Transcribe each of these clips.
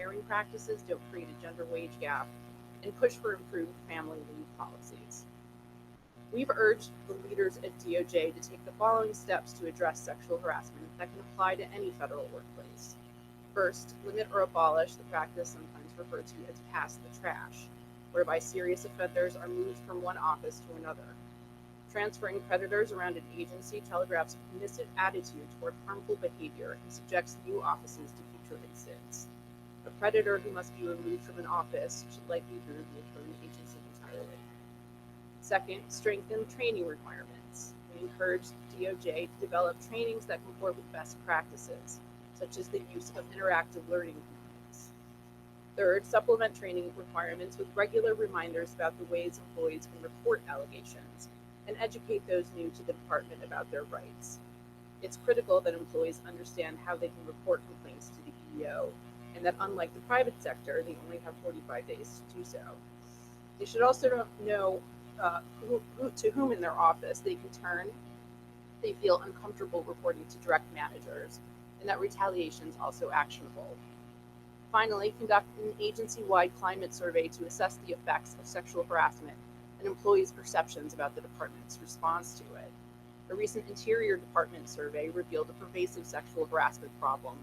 hiring practices don't create a gender wage gap, and push for improved family leave policies. We've urged the leaders at DOJ to take the following steps to address sexual harassment that can apply to any federal workplace. First, limit or abolish the practice sometimes referred to as pass the trash, whereby serious offenders are moved from one office to another. Transferring predators around an agency telegraphs a permissive attitude toward harmful behavior and subjects new offices to future incidents. A predator who must be removed from an office should likely be removed from an agency entirely. Second, strengthen training requirements. We encourage DOJ to develop trainings that comport with best practices, such as the use of interactive learning components. Third, supplement training requirements with regular reminders about the ways employees can report allegations and educate those new to the department about their rights. It's critical that employees understand how they can report complaints to the EEO, and that unlike the private sector, they only have 45 days to do so. They should also know to whom in their office they can turn if they feel uncomfortable reporting to direct managers, and that retaliation is also actionable. Finally, conduct an agency-wide climate survey to assess the effects of sexual harassment and employees' perceptions about the department's response to it. A recent Interior Department survey revealed a pervasive sexual harassment problem,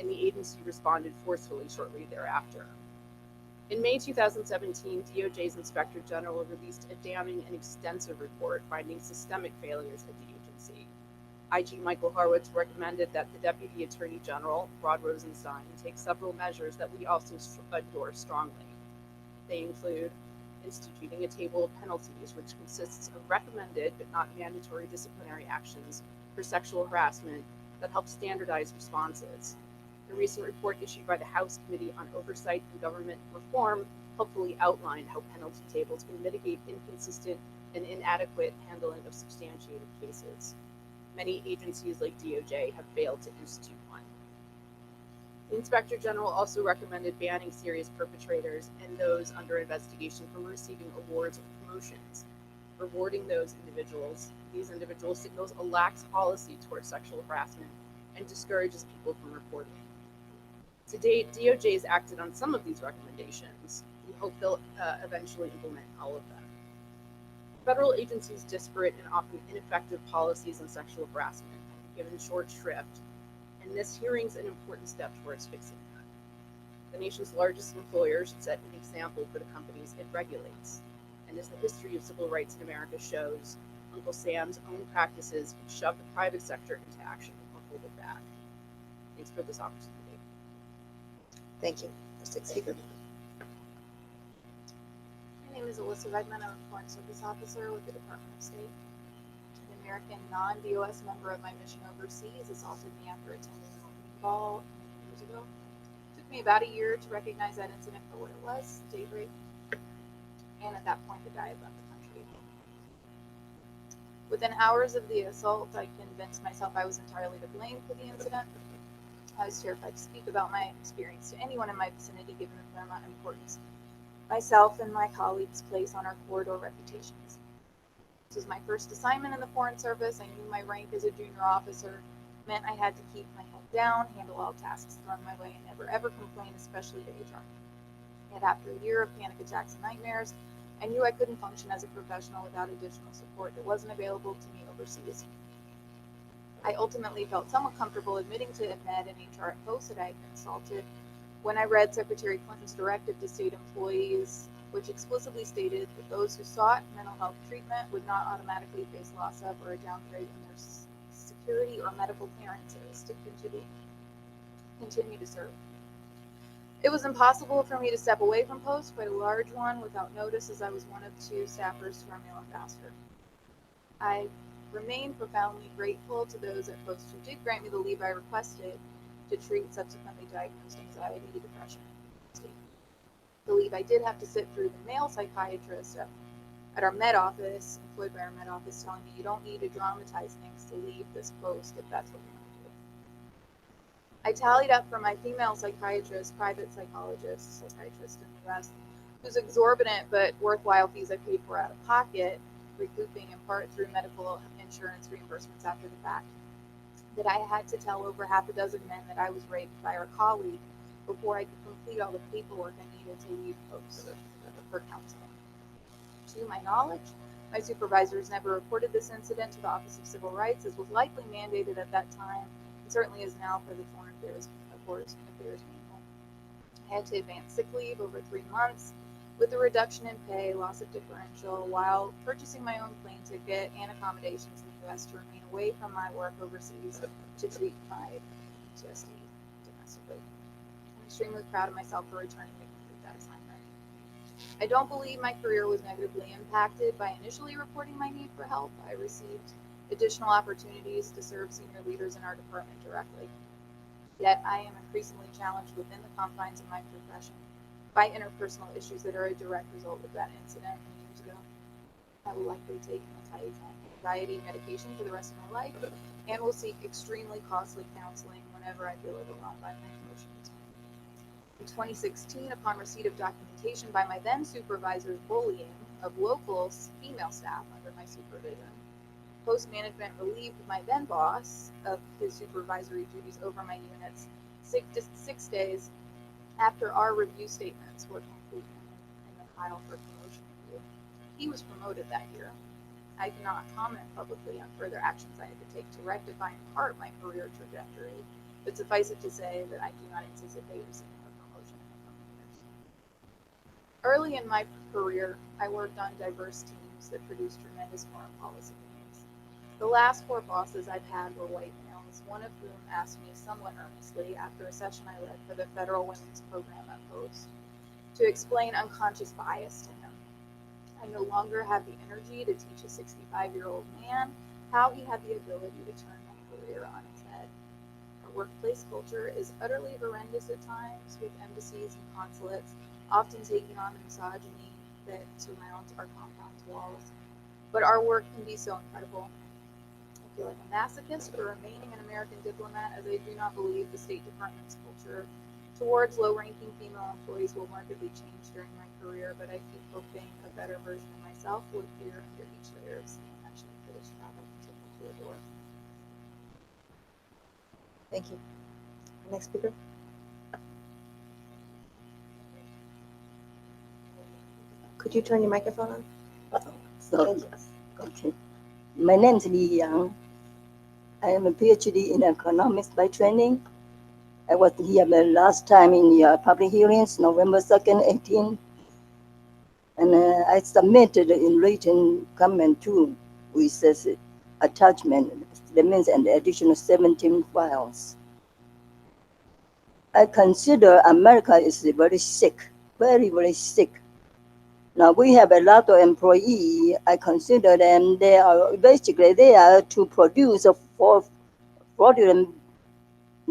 and the agency responded forcefully shortly thereafter. In May 2017, DOJ's Inspector General released a damning and extensive report finding systemic failures at the agency. IG Michael Horowitz recommended that the Deputy Attorney General, Rod Rosenstein, take several measures that we also endorse strongly. They include instituting a table of penalties, which consists of recommended but not mandatory disciplinary actions for sexual harassment that help standardize responses. The recent report issued by the House Committee on Oversight and Government Reform helpfully outlined how penalty tables can mitigate inconsistent and inadequate handling of substantiated cases. Many agencies like DOJ have failed to institute one. The Inspector General also recommended banning serious perpetrators and those under investigation from receiving awards or promotions. Rewarding these individuals signals a lax policy towards sexual harassment and discourages people from reporting. To date, DOJ has acted on some of these recommendations. We hope they'll eventually implement all of them. Federal agencies' disparate and often ineffective policies on sexual harassment have given short shrift, and this hearing is an important step towards fixing that. The nation's largest employer should set an example for the companies it regulates, and as the history of civil rights in America shows, Uncle Sam's own practices can shove the private sector into action or hold it back. Thanks for this opportunity. Thank you. Next speaker. My name is Alyssa Redman. I'm a Foreign Service Officer with the Department of State. An American non-DOS member of my mission overseas assaulted me after attending an opening ball many years ago. It took me about a year to recognize that incident for what it was, date rape, and at that point the guy had left the country. Within hours of the assault, I convinced myself I was entirely to blame for the incident. I was terrified to speak about my experience to anyone in my vicinity, given the paramount importance myself and my colleagues place on our corridor reputations. This was my first assignment in the Foreign Service. I knew my rank as a junior officer meant I had to keep my head down, handle all tasks thrown my way, and never ever complain, especially to HR. Yet after a year of panic attacks and nightmares, I knew I couldn't function as a professional without additional support that wasn't available to me overseas. I ultimately felt somewhat comfortable admitting to Med and HR at Post that I had been assaulted when I read Secretary Clinton's directive to state employees, which explicitly stated that those who sought mental health treatment would not automatically face loss of or a downgrade in their security or medical clearances to continue to serve. It was impossible for me to step away from Post, quite a large one, without notice, as I was one of two staffers to our male ambassador. I remain profoundly grateful to those at Post who did grant me the leave I requested to treat subsequently diagnosed anxiety, depression, and state. The leave I did have to sit through the male psychiatrist at our Med office, employed by our Med office, telling me you don't need to dramatize things to leave this post if that's what you want to do. I tallied up for my female psychiatrist, private psychologist, psychiatrist in the US, whose exorbitant but worthwhile fees I paid for out of pocket, recouping in part through medical insurance reimbursements after the fact, that I had to tell over half a dozen men that I was raped by our colleague before I could complete all the paperwork I needed to leave post for counseling. To my knowledge, my supervisors never reported this incident to the Office of Civil Rights, as was likely mandated at that time, and certainly is now for the Foreign Affairs Manual. I had to advance sick leave over 3 months, with a reduction in pay, loss of differential, while purchasing my own plane ticket and accommodations in the U.S. to remain away from my work overseas to treat my PTSD domestically. I'm extremely proud of myself for returning to complete that assignment. I don't believe my career was negatively impacted by initially reporting my need for help. I received additional opportunities to serve senior leaders in our department directly. Yet I am increasingly challenged within the confines of my profession by interpersonal issues that are a direct result of that incident years ago. I will likely take anxiety medication for the rest of my life and will seek extremely costly counseling whenever I feel overwhelmed by my emotions. In 2016, upon receipt of documentation by my then supervisor's bullying of local female staff under my supervision, post management relieved my then boss of his supervisory duties over my units 6 days after our review statements were complete in the file for promotion review. He was promoted that year. I cannot comment publicly on further actions I had to take to rectify in part my career trajectory, but suffice it to say that I do not anticipate receiving a promotion in the coming years. Early in my career, I worked on diverse teams that produced tremendous foreign policy gains. The last 4 bosses I've had were white males, one of whom asked me somewhat earnestly after a session I led for the Federal Women's Program at Post to explain unconscious bias to him. I no longer have the energy to teach a 65-year-old man how he had the ability to turn my career on its head. Our workplace culture is utterly horrendous at times, with embassies and consulates often taking on the misogyny that surrounds our compound's walls. But our work can be so incredible. I feel like a masochist for remaining an American diplomat, as I do not believe the State Department's culture towards low-ranking female employees will markedly change during my career, but I keep hoping a better version of myself will appear under each layer of skin mentioned for this travel to adore. Thank you. Next speaker. Could you turn your microphone on? So, okay. My name is Li Yang. I am a PhD in economics by training. I was here the last time in your public hearings, November 2nd, 18. And I submitted in written comment too, with this attachment, that means an additional 17 files. I consider America is very sick, very, very sick. Now we have a lot of employees. I consider them, they are basically there to produce for fraudulent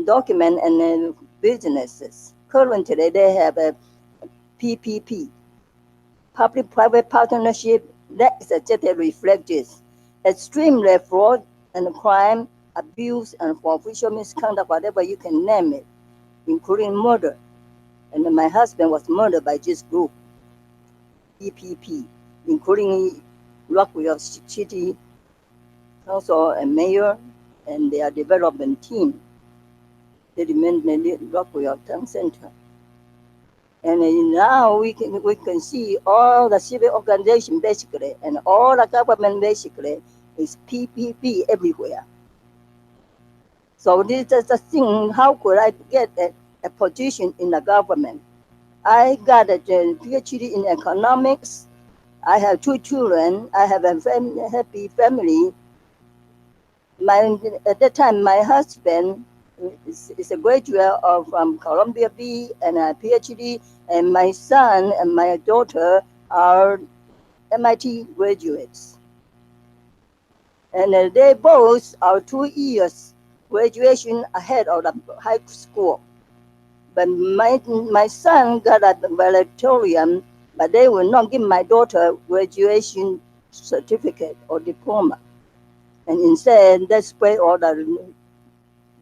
document and businesses. Currently they have a PPP, public-private partnership, that exactly reflects extreme fraud and crime, abuse, and for official misconduct, whatever you can name it, including murder. And my husband was murdered by this group. PPP, including Rockwell City Council and Mayor and their development team. They remain in Rockwell Town Center. And now we can see all the civil organization basically and all the government basically is PPP everywhere. So this is the thing, how could I get a position in the government? I got a PhD in economics. I have 2 children. I have a happy family. At that time, my husband is a graduate from Columbia B and a PhD, and my son and my daughter are MIT graduates. And they both are 2 years graduation ahead of the high school. But my son got a valedictorian, but they will not give my daughter graduation certificate or diploma. And instead, they spread all the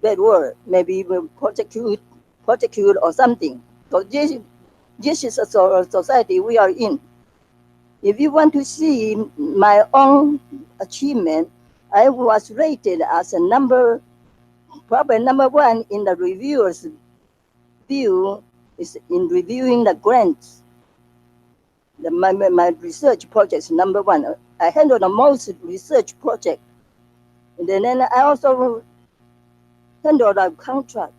bad word, maybe even prosecute or something. So this is a society we are in. If you want to see my own achievement, I was rated as probably number 1 in the reviewers view is in reviewing the grants. My research projects, number one. I handle the most research project. And then I also handle the contract.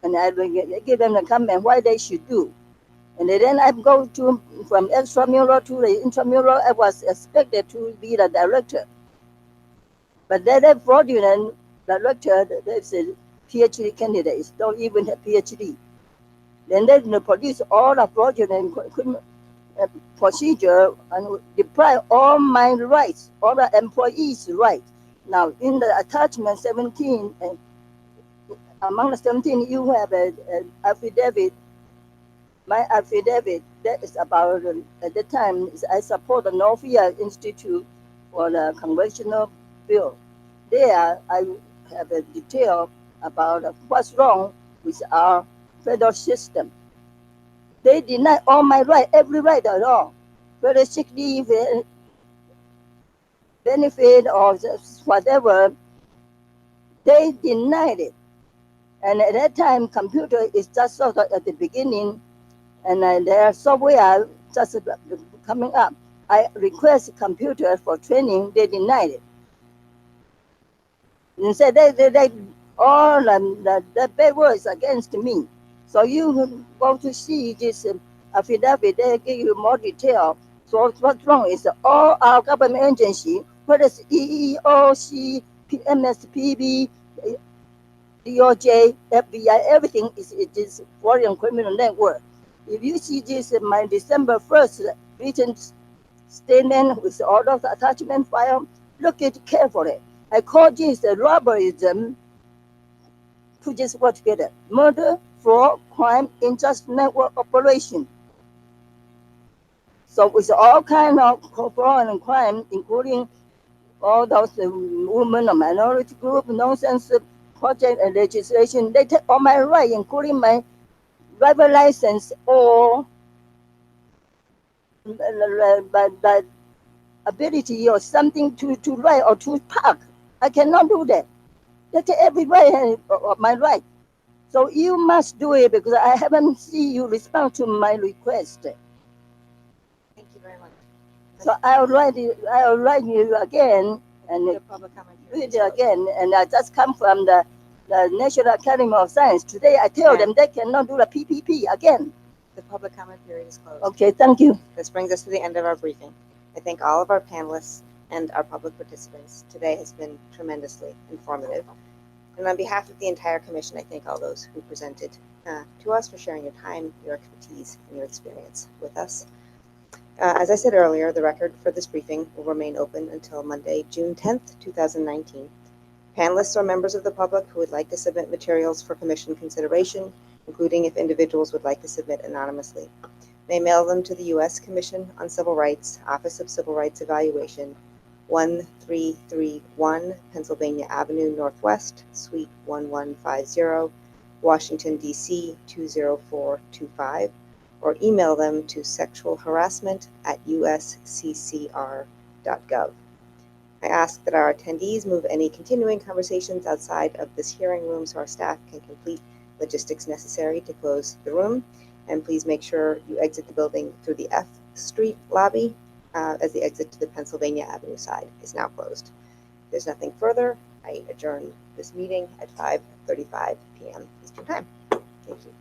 And I will give them the comment why they should do. And then I go to from extramural to the intramural. I was expected to be the director. But that fraudulent director, that's a PhD candidate, is not even a PhD. Then they produce all the fraudulent procedure and deprive all my rights, all the employees' rights. Now, in the attachment 17, among the 17, you have an affidavit. My affidavit that is about, at the time, I support the Northfield Institute for the Congressional Bill. There, I have a detail about what's wrong with our federal system. They deny all my right, every right at all, whether sick leave, benefit, or whatever. They denied it. And at that time, computer is just sort of at the beginning, and their software just coming up. I request computer for training, they denied it. And said they all the bad words against me. So you go to see this affidavit, they give you more detail. So what's wrong is all our government agency, whether it's EEOC, MSPB, DOJ, FBI, everything is foreign criminal network. If you see this in my December 1st written statement with all of the attachment file, look at it carefully. I call this the robberyism, put this word together. Murder, fraud, crime, injustice network operation. So with all kind of fraud and crime, including all those women or minority group, nonsense project and legislation, they take all my right, including my driver license or the ability or something to ride or to park. I cannot do that. They take every right of my right. So you must do it because I haven't seen you respond to my request. Thank you very much. So I'll write you again and The public comment period read is it again. And I just come from the National Academy of Science. Today I tell them they cannot do the PPP again. closed. The public comment period is closed. Okay, thank you. This brings us to the end of our briefing. I thank all of our panelists and our public participants. Today has been tremendously informative. And on behalf of the entire commission, I thank all those who presented to us for sharing your time, your expertise, and your experience with us. As I said earlier, the record for this briefing will remain open until Monday, June 10th, 2019. Panelists or members of the public who would like to submit materials for commission consideration, including if individuals would like to submit anonymously, may mail them to the U.S. Commission on Civil Rights, Office of Civil Rights Evaluation, 1331 Pennsylvania Avenue Northwest, Suite 1150, Washington, D.C. 20425, or email them to sexualharassment@usccr.gov. I ask that our attendees move any continuing conversations outside of this hearing room so our staff can complete logistics necessary to close the room. And please make sure you exit the building through the F Street lobby, as the exit to the Pennsylvania Avenue side is now closed. If there's nothing further, I adjourn this meeting at 5:35 p.m. Eastern Time. Thank you.